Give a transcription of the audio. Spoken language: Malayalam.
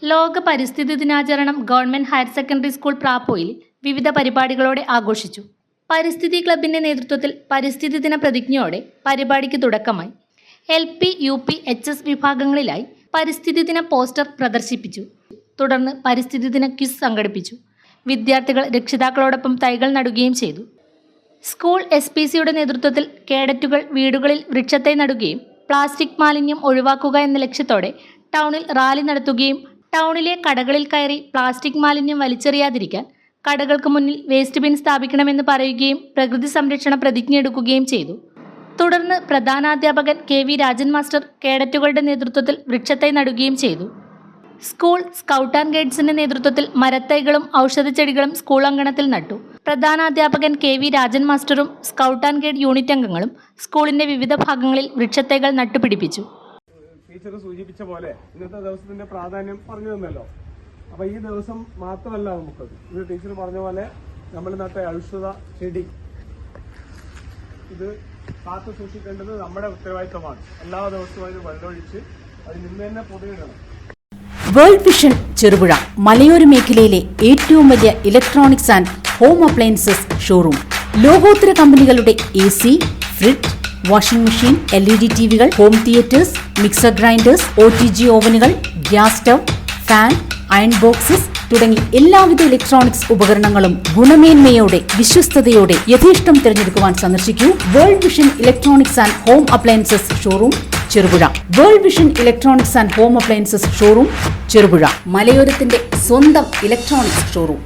ലോക പരിസ്ഥിതി ദിനാചരണം ഗവൺമെന്റ് ഹയർ സെക്കൻഡറി സ്കൂൾ പ്രാപ്പോയിൽ വിവിധ പരിപാടികളോടെ ആഘോഷിച്ചു. പരിസ്ഥിതി ക്ലബിന്റെ നേതൃത്വത്തിൽ പരിസ്ഥിതി ദിന പ്രതിജ്ഞയോടെ പരിപാടിക്ക് തുടക്കമായി. LP, UP, HS വിഭാഗങ്ങളിലായി പരിസ്ഥിതി ദിന പോസ്റ്റർ പ്രദർശിപ്പിച്ചു. തുടർന്ന് പരിസ്ഥിതി ദിന ക്വിസ് സംഘടിപ്പിച്ചു. വിദ്യാർത്ഥികൾ രക്ഷിതാക്കളോടൊപ്പം തൈകൾ നടുകയും ചെയ്തു. സ്കൂൾ SPCയുടെ നേതൃത്വത്തിൽ കേഡറ്റുകൾ വീടുകളിൽ വൃക്ഷത്തൈ നടുകയും പ്ലാസ്റ്റിക് മാലിന്യം ഒഴിവാക്കുക എന്ന ലക്ഷ്യത്തോടെ ടൗണിൽ റാലി നടത്തുകയും ടൗണിലെ കടകളിൽ കയറി പ്ലാസ്റ്റിക് മാലിന്യം വലിച്ചെറിയാതിരിക്കാൻ കടകൾക്ക് മുന്നിൽ വേസ്റ്റ് ബിൻ സ്ഥാപിക്കണമെന്ന് പറയുകയും പ്രകൃതി സംരക്ഷണ പ്രതിജ്ഞയെടുക്കുകയും ചെയ്തു. തുടർന്ന് പ്രധാനാധ്യാപകൻ KV രാജൻ മാസ്റ്റർ കേഡറ്റുകളുടെ നേതൃത്വത്തിൽ വൃക്ഷത്തൈ നടുകയും ചെയ്തു. സ്കൂൾ സ്കൗട്ട് ആൻഡ് ഗൈഡ്സിന്റെ നേതൃത്വത്തിൽ മരത്തൈകളും ഔഷധച്ചെടികളും സ്കൂൾ അങ്കണത്തിൽ നട്ടു. പ്രധാനാധ്യാപകൻ KV രാജൻ മാസ്റ്ററും സ്കൗട്ട് ആൻഡ് ഗൈഡ് യൂണിറ്റ് അംഗങ്ങളും സ്കൂളിന്റെ വിവിധ ഭാഗങ്ങളിൽ വൃക്ഷത്തൈകൾ നട്ടുപിടിപ്പിച്ചു. ടീച്ചർ സൂചിപ്പിച്ച പോലെ ഇന്നത്തെ ദിവസത്തിന്റെ പ്രാധാന്യം പറഞ്ഞു തന്നല്ലോ. അപ്പൊ ഈ ദിവസം മാത്രമല്ല നമുക്കത്, ഇത് ടീച്ചർ പറഞ്ഞ പോലെ നമ്മൾ നട്ട ഔഷധ ചെടി ഇത് കാത്തു സൂക്ഷിക്കേണ്ടത് നമ്മുടെ ഉത്തരവാദിത്തമാണ്. എല്ലാ ദിവസവും അതിന് വെള്ളമൊഴിച്ച് അത് നിന്ന് തന്നെ പൊതിയിടണം. വേൾഡ് വിഷൻ ചെറുപുഴ മലയോര മേഖലയിലെ ഏറ്റവും വലിയ electronics and home appliances showroom. ലോകോത്തര കമ്പനികളുടെ AC, fridge, washing machine, LED TVകൾ, home theatres, mixer grinders, OTG ഓവനുകൾ, gas stove, fan, iron boxes തുടങ്ങി എല്ലാവിധ ഇലക്ട്രോണിക്സ് ഉപകരണങ്ങളും ഗുണമേന്മയോടെ വിശ്വസ്തയോടെ യഥേഷ്ടം തിരഞ്ഞെടുക്കുവാൻ സന്ദർശിക്കൂ World Vision electronics and home appliances showroom Cherupuzha. World Vision electronics and home appliances showroom Cherupuzha, മലയോരത്തിന്റെ സ്വന്തം ഇലക്ട്രോണിക്സ് ഷോറൂം.